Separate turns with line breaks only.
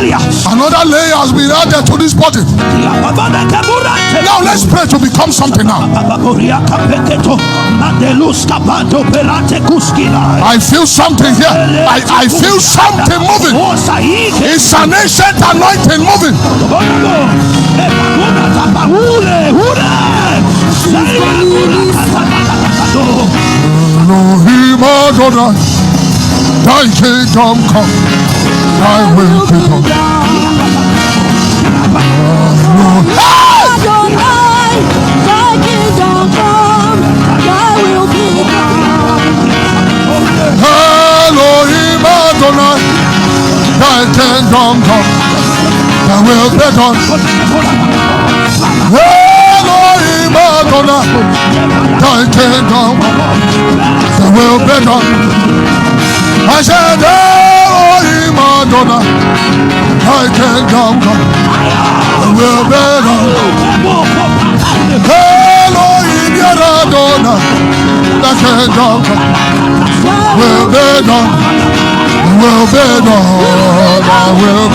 Another layer has been added to this body. Now let's pray to become something now. I feel something here. I feel something moving. It's an ancient anointing moving. Elohim Adonai, thy kingdom come, thy will be done. Adonai, thy kingdom come, thy will be done. Elohim Adonai, thy kingdom come, thy will be done. Elohim Adonai, thy kingdom, thy will be done. I said, Elohim Adonai, thy kingdom come, thy will be done. Elohim Adonai, thy kingdom come, will be done. Will be done. Will